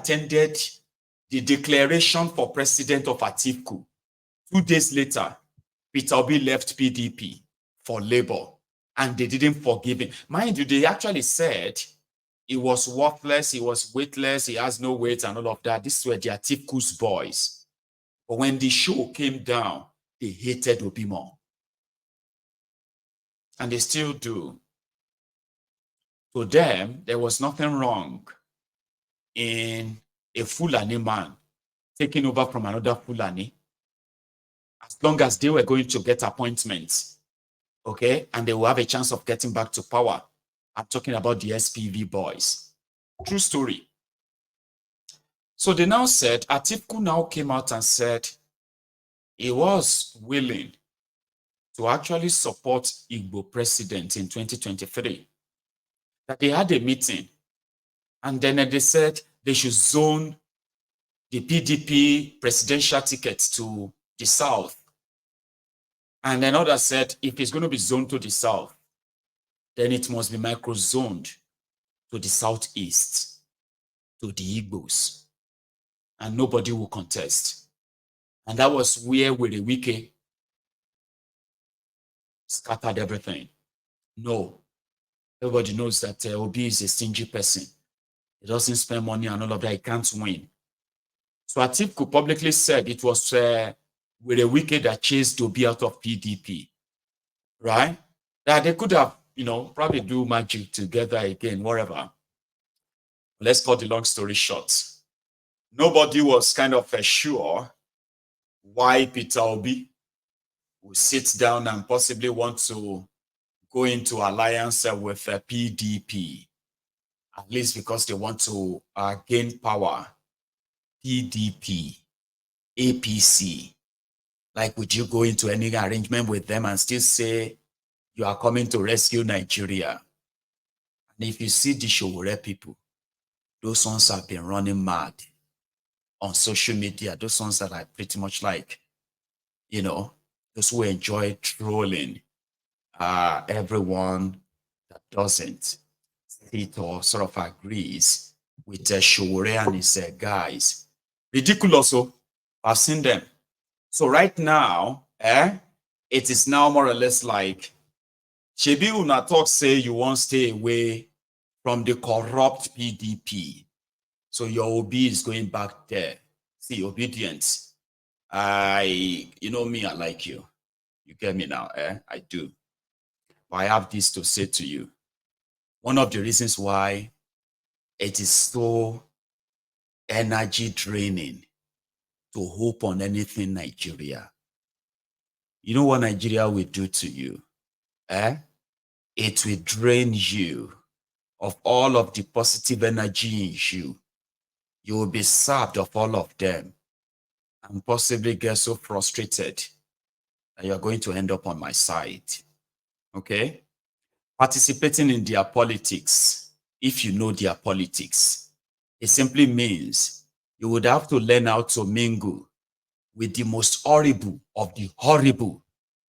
attended the declaration for president of Atiku. 2 days later, Peter Obi left PDP for Labour, and they didn't forgive him. Mind you, they actually said he was worthless, he was weightless, he has no weight and all of that. These were the Atiku's boys. But when the show came down, they hated Obi more. And they still do. To them, there was nothing wrong in a Fulani man taking over from another Fulani, as long as they were going to get appointments, okay, and they will have a chance of getting back to power. I'm talking about the SPV boys. True story. So they now said, Atiku now came out and said he was willing to actually support Igbo president in 2023. That they had a meeting, and then they said they should zone the PDP presidential tickets to the south. And then others said, if it's going to be zoned to the south, then it must be micro-zoned to the southeast, to the Igbos. And nobody will contest. And that was where Wike scattered everything. No. Everybody knows that Obi is a stingy person. He doesn't spend money and all of that. He can't win. So Atiku publicly said it was Wike that chased Obi out of PDP, right? That they could have, probably do magic together again, whatever. Let's cut the long story short. Nobody was kind of sure why Peter Obi would sit down and possibly want to go into alliance with PDP, at least because they want to gain power. PDP, APC. Like, would you go into any arrangement with them and still say you are coming to rescue Nigeria? And if you see the Showore people, those ones have been running mad on social media. Those ones that are pretty much like, those who enjoy trolling everyone that doesn't sit or sort of agrees with Showore and his guys. Ridiculous, oh. I've seen them. So right now, it is now more or less like, Shebi una talk say you won't stay away from the corrupt PDP. So your Obi is going back there. See, obedience. You know me, I like you. You get me now, I do. But I have this to say to you. One of the reasons why it is so energy draining to hope on anything Nigeria. You know what Nigeria will do to you? It will drain you of all of the positive energy in you. You will be sapped of all of them and possibly get so frustrated that you're going to end up on my side. Okay? Participating in their politics, if you know their politics, it simply means you would have to learn how to mingle with the most horrible of the horrible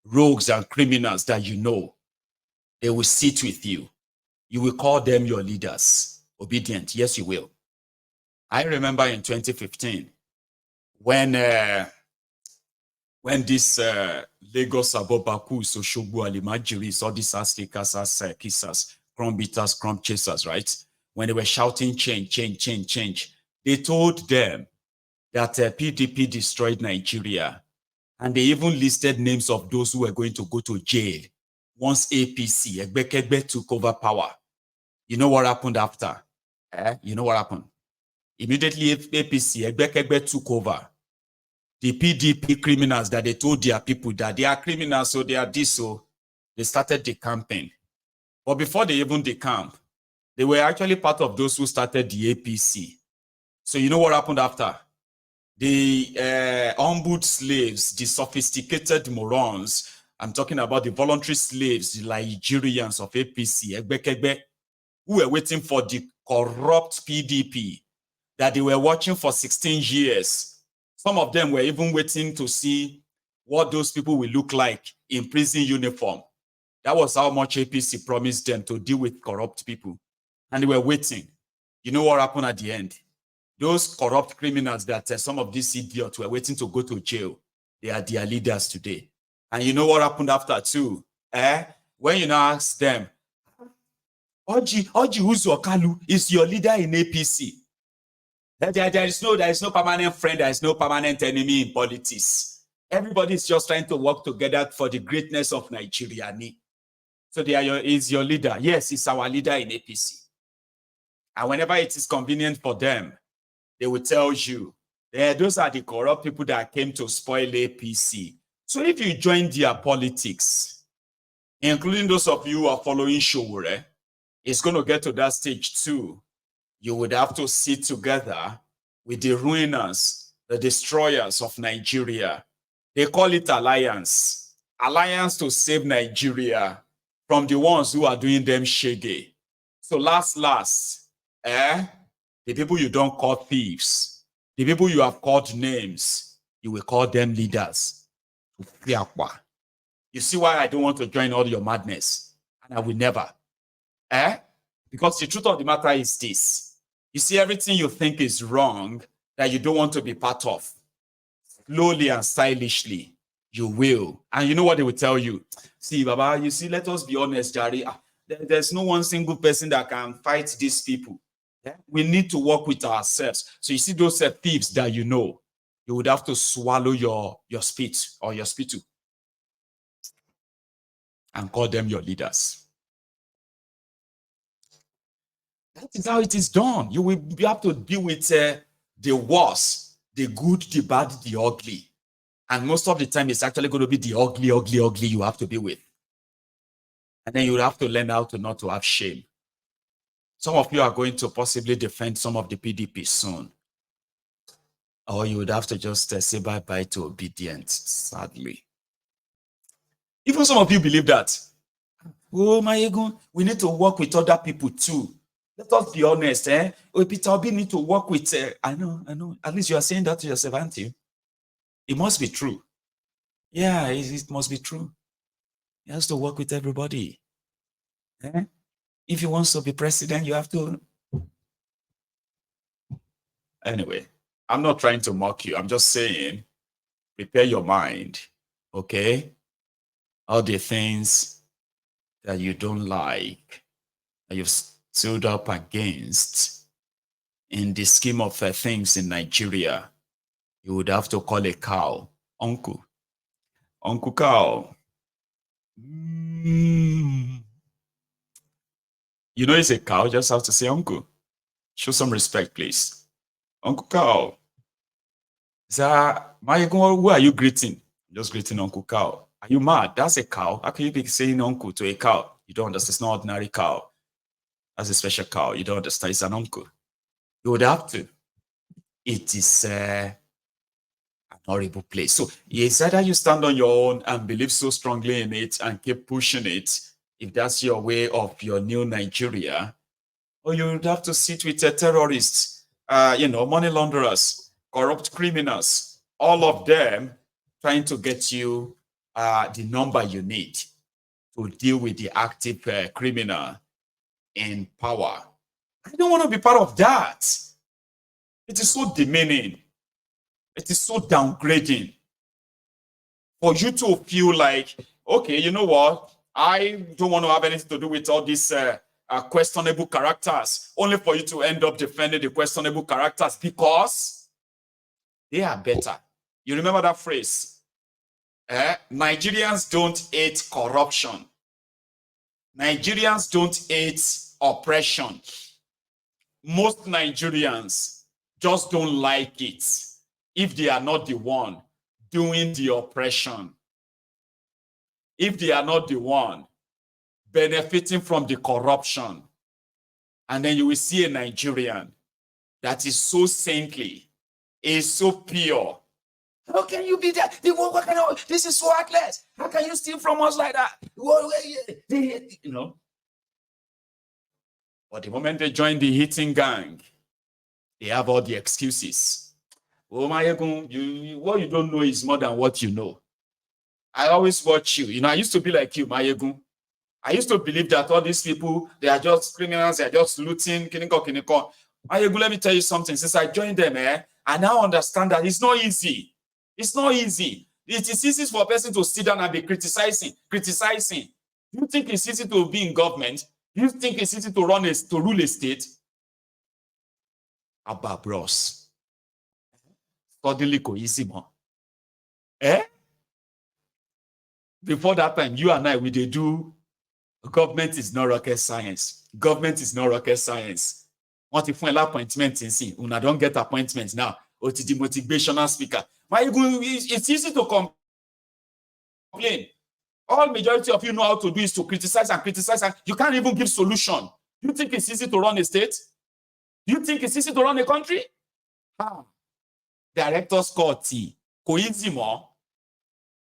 rogues and criminals that you know. They will sit with you. You will call them your leaders. Obedient. Yes, you will. I remember in 2015, when this Lagos Abobaku, Soshogbu, Alimajiris, all these Aztecas, Kissers, Crumb Beaters, Crumb Chasers, right? When they were shouting change, change, change, change, they told them that PDP destroyed Nigeria. And they even listed names of those who were going to go to jail once APC, Egbekegbe, took over power. You know what happened after? You know what happened? Immediately APC, Egbekegbe, took over. The PDP criminals that they told their people that they are criminals, so they are this, so they started the campaign. But before they even decamp, they were actually part of those who started the APC. So you know what happened after? The humbled slaves, the sophisticated morons, I'm talking about the voluntary slaves, the Nigerians of APC, Egbekegbe, who were waiting for the corrupt PDP that they were watching for 16 years. Some of them were even waiting to see what those people will look like in prison uniform. That was how much APC promised them to deal with corrupt people. And they were waiting. You know what happened at the end? those corrupt criminals that some of these idiots were waiting to go to jail, they are their leaders today. And you know what happened after too? When you now ask them, Oji Uzokalu is your leader in APC. There is no permanent friend, there is no permanent enemy in politics. Everybody is just trying to work together for the greatness of Nigeria. So is your leader. Yes, he's our leader in APC. And whenever it is convenient for them, they will tell you, those are the corrupt people that came to spoil APC. So if you join their politics, including those of you who are following Showore, it's going to get to that stage too. You would have to sit together with the ruiners, the destroyers of Nigeria. They call it alliance. Alliance to save Nigeria from the ones who are doing them shaggy. So last, the people you don't call thieves, the people you have called names, you will call them leaders. You see why I don't want to join all your madness? And I will never. Because the truth of the matter is this. You see, everything you think is wrong that you don't want to be part of, slowly and stylishly, you will. And you know what they will tell you? See, Baba, you see, let us be honest, Jari. There's no one single person that can fight these people. We need to work with ourselves. So you see those thieves that you know, you would have to swallow your spit or your spittle and call them your leaders. That is how it is done. You will have to deal with the worst, the good, the bad, the ugly. And most of the time, it's actually going to be the ugly you have to deal with. And then you have to learn how to not to have shame. Some of you are going to possibly defend some of the PDP soon. Or you would have to just say bye-bye to obedience, sadly. Even some of you believe that. Oh, my ego, we need to work with other people too. Let us be honest, Peter Obi need to work with, I know. At least you are saying that to yourself, aren't you? It must be true. Yeah, it must be true. He has to work with everybody. If he wants to be president, you have to. Anyway, I'm not trying to mock you. I'm just saying, prepare your mind, okay? All the things that you don't like, that you've stood up against in the scheme of things in Nigeria, you would have to call a cow uncle. Uncle Cow. You know it's a cow, just have to say uncle. Show some respect, please. Uncle Cow. Who are you greeting? Just greeting Uncle Cow. Are you mad? That's a cow. How can you be saying uncle to a cow? You don't understand. It's not ordinary cow. That's a special cow. You don't understand. It's an uncle. You would have to. It is an horrible place. So it's either you stand on your own and believe so strongly in it and keep pushing it, if that's your way of your new Nigeria, or you would have to sit with terrorists, money launderers, corrupt criminals, all of them trying to get you the number you need to deal with the active criminal in power. I don't want to be part of that. It is so demeaning. It is so downgrading. For you to feel like, okay, you know what? I don't want to have anything to do with all these questionable characters, only for you to end up defending the questionable characters because they are better. You remember that phrase? Nigerians don't hate corruption. Nigerians don't hate oppression. Most Nigerians just don't like it if they are not the one doing the oppression. If they are not the one benefiting from the corruption. And then you will see a Nigerian that is so saintly, is so pure. How can you be that? This is so heartless. How can you steal from us like that? You know. But the moment they join the hitting gang, they have all the excuses. Oh, Mayegun, what you don't know is more than what you know. I always watch you. I used to be like you, Mayegun. I used to believe that all these people, they are just criminals, they are just looting, kiniko. Mayegu, let me tell you something. Since I joined them, I now understand that it's not easy. It's not easy. It is easy for a person to sit down and be criticizing. Do you think it's easy to be in government? Do you think it's easy to rule a state? Abba bros. Suddenly go easy, man. Before that time, you and I, we did do government is not rocket science. Government is not rocket science. What if we appointment in see? Una don't get appointments now. Or to the motivational speaker. It's easy to complain. All majority of you know how to do is to criticize and criticize, and you can't even give solution. Do you think it's easy to run a state? Do you think it's easy to run a country? Director's court, coincidentally,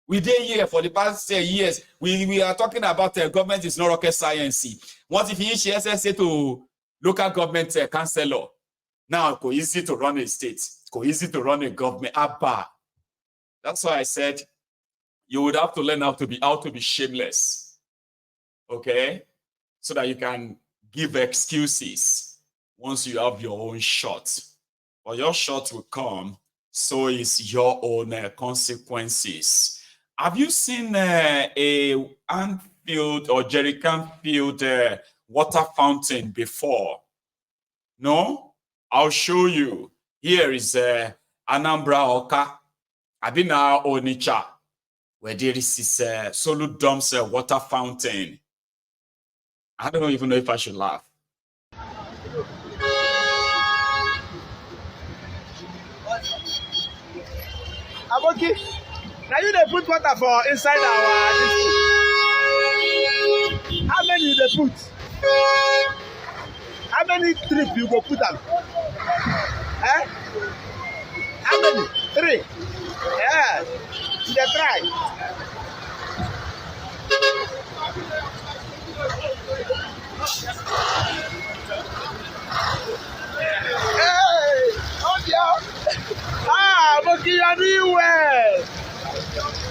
we did here for the past years. We are talking about government is not rocket science. What if you SSA to local government councillor? Now, it's easy to run a state. It's easy to run a government. Abba. That's why I said you would have to learn how to be shameless. Okay? So that you can give excuses once you have your own shot. But your shot will come, so is your own consequences. Have you seen a hand-filled or jerrycan-filled water fountain before? No? I'll show you. Here is Anambra Oka, Abina Onitsha, where there is this Solo Dumps water fountain. I don't even know if I should laugh. Aboki, now you dey put water for inside our district. How many you dey put? How many trip you go put am? How many? 3. Yeah, you dey try. Hey, oh dear. Aboki, you are doing well.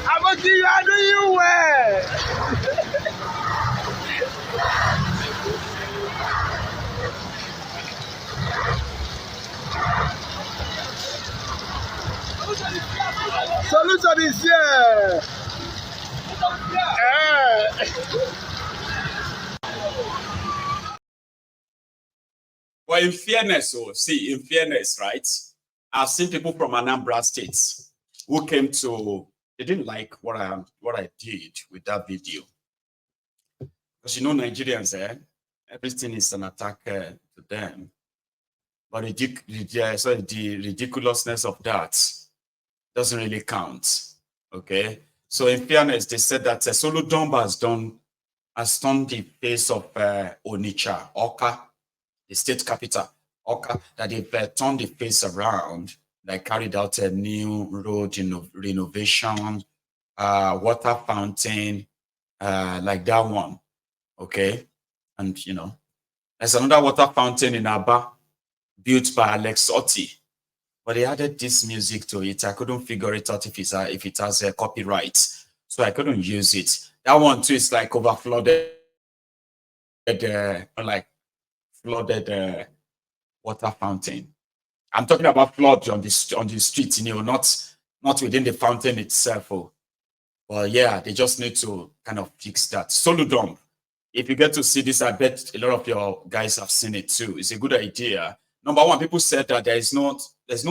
Aboki, you are doing well. Solution is here. Well, in fairness, right? I've seen people from Anambra State who came to, they didn't like what I did with that video. Because Nigerians, everything is an attack to them. But the ridiculousness of that doesn't really count. Okay? So in fairness, they said that Solo Dumba has turned the face of Onitsha, Oka, the state capital, Oka, that they've turned the face around. They carried out a new road renovation, water fountain, like that one. Okay? And, there's another water fountain in Aba, built by Alex Otti. But they added this music to it. I couldn't figure it out if it has a copyright. So I couldn't use it. That one too is like overflooded, flooded water fountain. I'm talking about flood on the street, not within the fountain itself. Well, yeah, they just need to kind of fix that. Solo dump. If you get to see this, I bet a lot of your guys have seen it too. It's a good idea. Number one, people said that there's no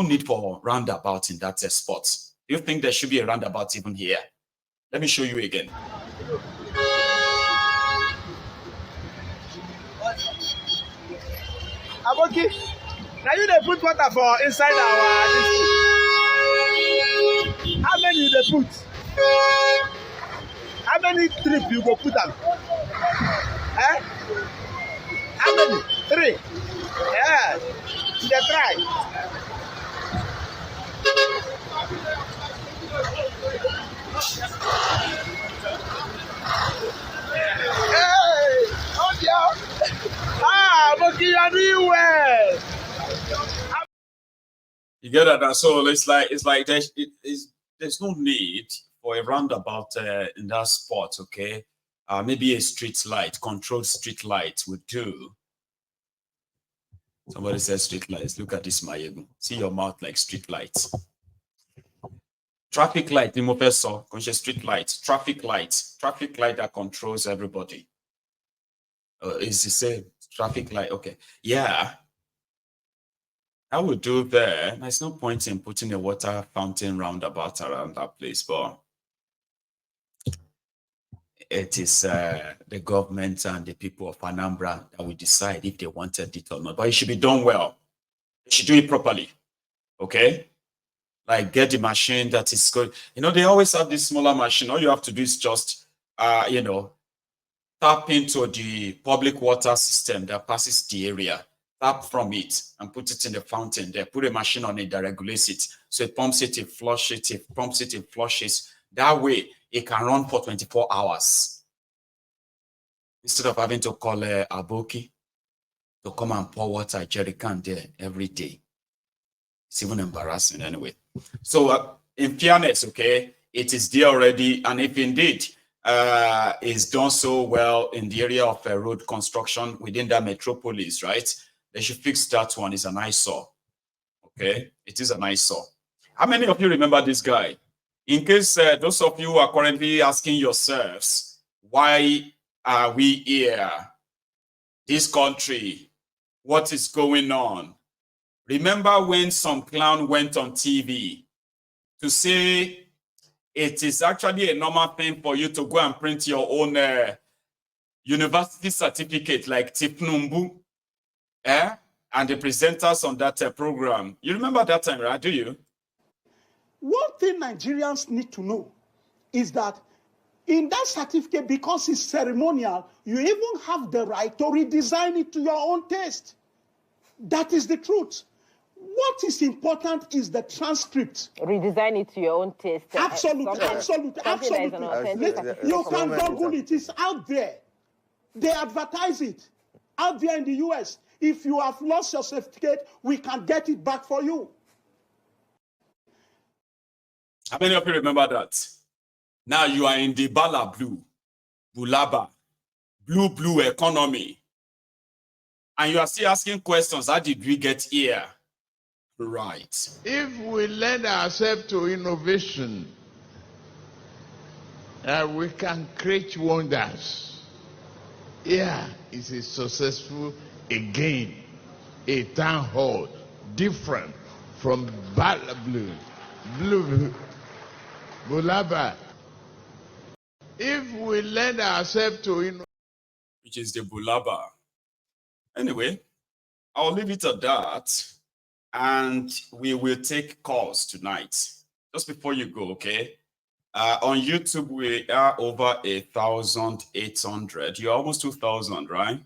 need for roundabout in that spot. Do you think there should be a roundabout even here? Let me show you again. Aboki, now you dey put water for inside our district. How many you dey put? How many trip you go put am? How many? 3. Yeah, you dey try. Hey, oh dear. Aboki, you are doing well. You get that? So it's like there's no need for a roundabout in that spot. Okay, maybe a street light, controlled street light would do. Somebody says street lights. Look at this, Mayegu. See your mouth like street lights. Traffic light, the professor, conscious street lights, traffic lights, traffic light that controls everybody. Is the same traffic light? Okay, yeah. I would do there. There's no point in putting a water fountain roundabout around that place, but it is the government and the people of Anambra that will decide if they wanted it or not. But it should be done well. They should do it properly. Okay? Like get the machine that is good. You know, they always have this smaller machine. All you have to do is just, you know, tap into the public water system that passes the area. Tap from it and put it in the fountain there. Put a machine on it that regulates it. So it pumps it, it flushes it, it pumps it, it flushes. That way, it can run for 24 hours. Instead of having to call Aboki to come and pour water at jerrycan there every day. It's even embarrassing anyway. So in fairness, okay, it is there already. And if indeed is done so well in the area of road construction within that metropolis, right? They should fix that one. It's an eyesore. Okay, it is an eyesore. How many of you remember this guy? In case those of you are currently asking yourselves, why are we here? This country, what is going on? Remember when some clown went on TV to say it is actually a normal thing for you to go and print your own university certificate like Tipnumbu, and the presenters on that program. You remember that time, right? Do you? One thing Nigerians need to know is that in that certificate, because it's ceremonial, you even have the right to redesign it to your own taste. That is the truth. What is important is the transcript. Redesign it to your own taste. Absolutely, absolutely, absolutely. You can Google it. It's out there. They advertise it out there in the US. If you have lost your certificate, we can get it back for you. How many of you remember that? Now you are in the Bala Blue, Bulaba, blue economy. And you are still asking questions. How did we get here? Right. If we lend ourselves to innovation, we can create wonders. Yeah, it is successful again. A town hall different from Bala Blue, Bulaba. If we lend ourselves to innovation, which is the Bulaba. Anyway, I'll leave it at that. And we will take calls tonight. Just before you go, okay? On YouTube, we are over 1,800. You're almost 2,000, right?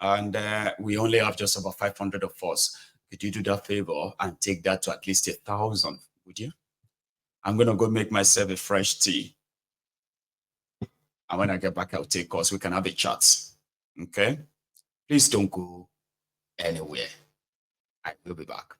And we only have just about 500 of us. Could you do that favor and take that to at least 1,000? Would you? I'm going to go make myself a fresh tea. And when I get back, I'll take calls. We can have a chat. Okay? Please don't go anywhere. I will be back.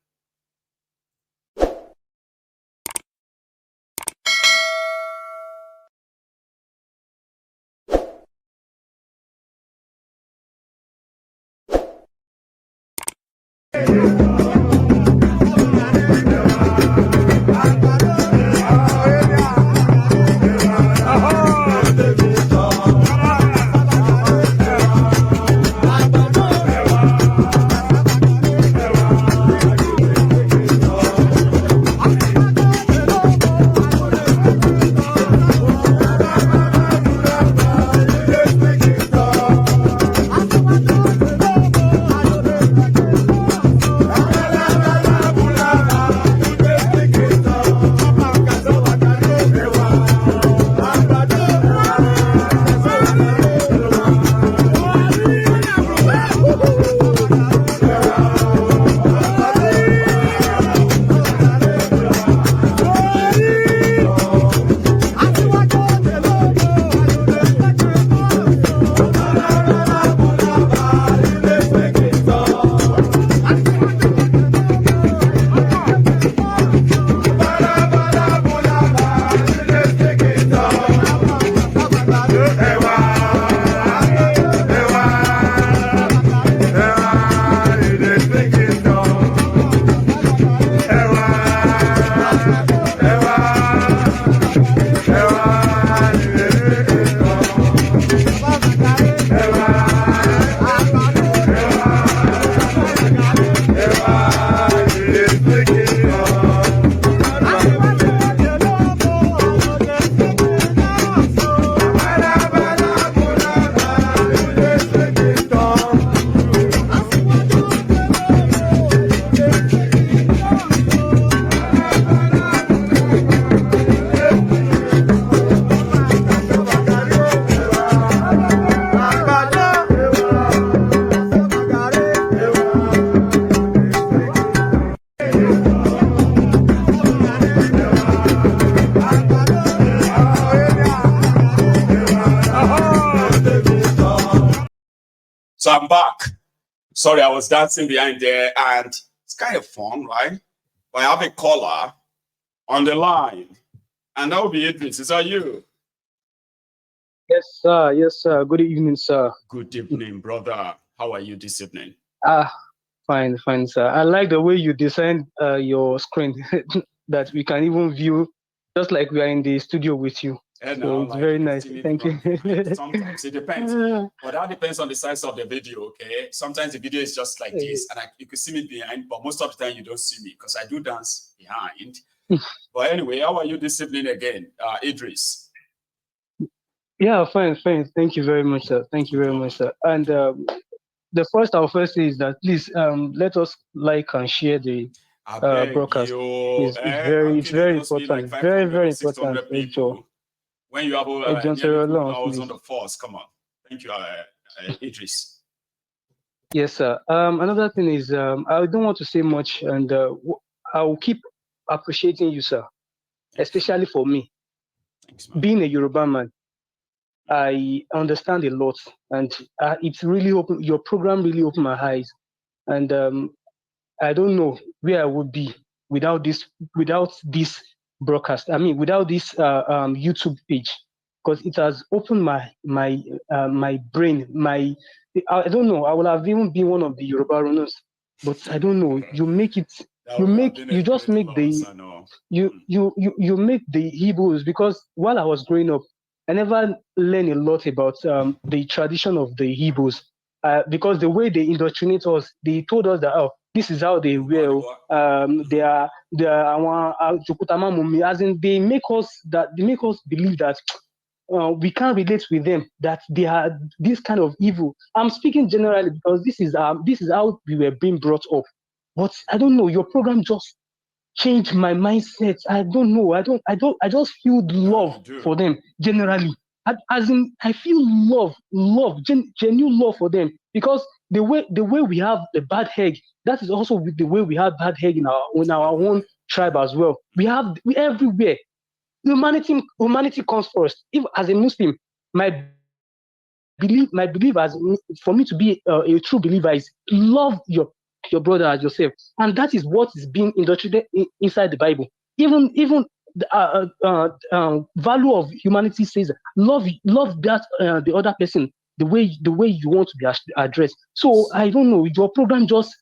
So I'm back. Sorry, I was dancing behind there, and it's kind of fun, right? But I have a caller on the line, and that will be Idris. Is that you? Yes, sir. Yes, sir. Good evening, sir. Good evening, brother. How are you this evening? Fine, sir. I like the way you designed your screen that we can even view just like we are in the studio with you. And So now, it's like, very you can nice. see me Thank from you. behind. Sometimes it depends. But that depends on the size of the video, okay? Sometimes the video is just like this, and you can see me behind, but most of the time you don't see me because I do dance behind. But anyway, how are you this evening again, Idris? Yeah, fine. Thank you very much, sir. Thank you very much, sir. And the first our first is that please let us like and share the broadcast. It's very important. Like Very 600 important. people. When you have nearly 2,000 on the force, come on. Thank you, Idris. Yes, sir. Another thing is I don't want to say much, and I will keep appreciating you, sir, especially for me. Thanks, Being a Yoruba man, I understand a lot, and it's really open. Your program really opened my eyes, and I don't know where I would be without this broadcast. I mean, without this YouTube page, because it has opened my brain. I don't know. I would have even been one of the Yoruba runners, but I don't know. You make it. You make the Hebrews, because while I was growing up, I never learned a lot about the tradition of the Hebrews, because the way they indoctrinate us, they told us that this is how they will. They are as in they make us believe that we can't relate with them, that they are this kind of evil. I'm speaking generally because this is how we were being brought up. But I don't know. Your program just changed my mindset. I don't know. I just feel love for them generally. As in, I feel genuine love for them, because the way we have the bad egg, that is also the way we have bad egg in our own tribe as well. We everywhere. Humanity comes first. If as a Muslim, my belief as for me to be a true believer is love your brother as yourself, and that is what is being indoctrinated inside the Bible. Even the value of humanity says love that the other person the way you want to be addressed. So I don't know. Your program just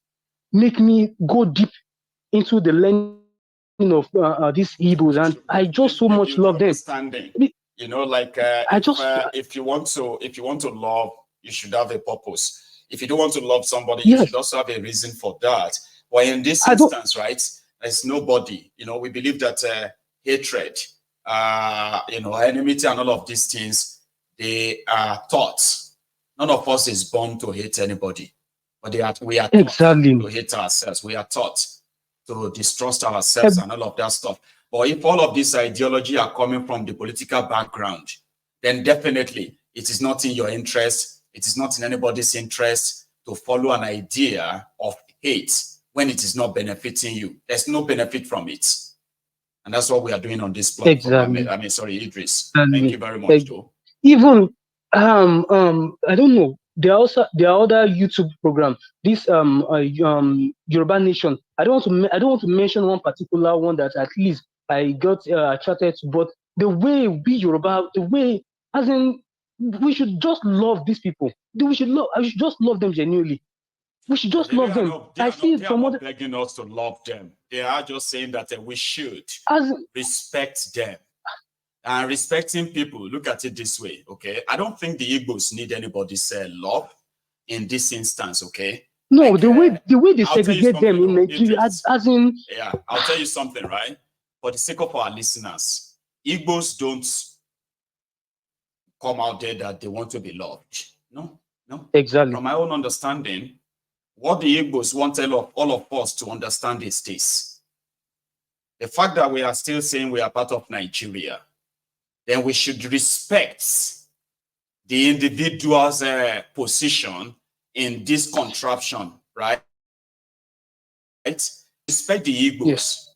make me go deep into the learning of these Hebrews, and I just so much love them. You know, like if you want to love, you should have a purpose. If you don't want to love somebody, you should also have a reason for that. But in this instance, right, there's nobody. You know, we believe that hatred, enmity, and all of these things, they are taught. None of us is born to hate anybody, but we are taught to hate ourselves. We are taught to distrust ourselves and all of that stuff. But if all of these ideology are coming from the political background, then definitely it is not in your interest. It is not in anybody's interest to follow an idea of hate when it is not benefiting you. There's no benefit from it. And that's what we are doing on this platform. Idris. Thank you very much, though. Even I don't know. There are other YouTube programs. This Yoruba Nation. I don't want to mention one particular one that at least I got attracted to, but the way we Yoruba, the way, as in, we should just love these people. I should just love them genuinely. We should just love them. They are not begging us to love them. They are just saying that we should respect them. And respecting people, look at it this way, okay? I don't think the Igbos need anybody's love in this instance, okay? No, like, the way they segregate them in Nigeria, as in... Yeah, I'll tell you something, right? For the sake of our listeners, Igbos don't come out there that they want to be loved. No. Exactly. From my own understanding, what the Igbos want all of us to understand is this. The fact that we are still saying we are part of Nigeria, then we should respect the individual's position in this contraption, right? Respect the Igbos, yes.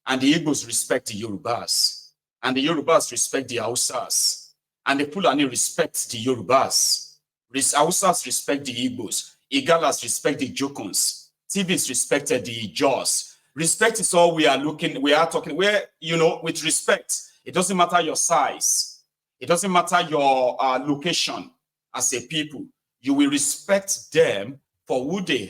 And the Igbos respect the Yorubas, and the Yorubas respect the Hausas, and the Fulani respect the Yorubas, Hausas respect the Igbos. Igalas respect the Jokons. TVs respected the Jaws. Respect is all we are talking, where, you know, with respect, it doesn't matter your size. It doesn't matter your location as a people. You will respect them for who they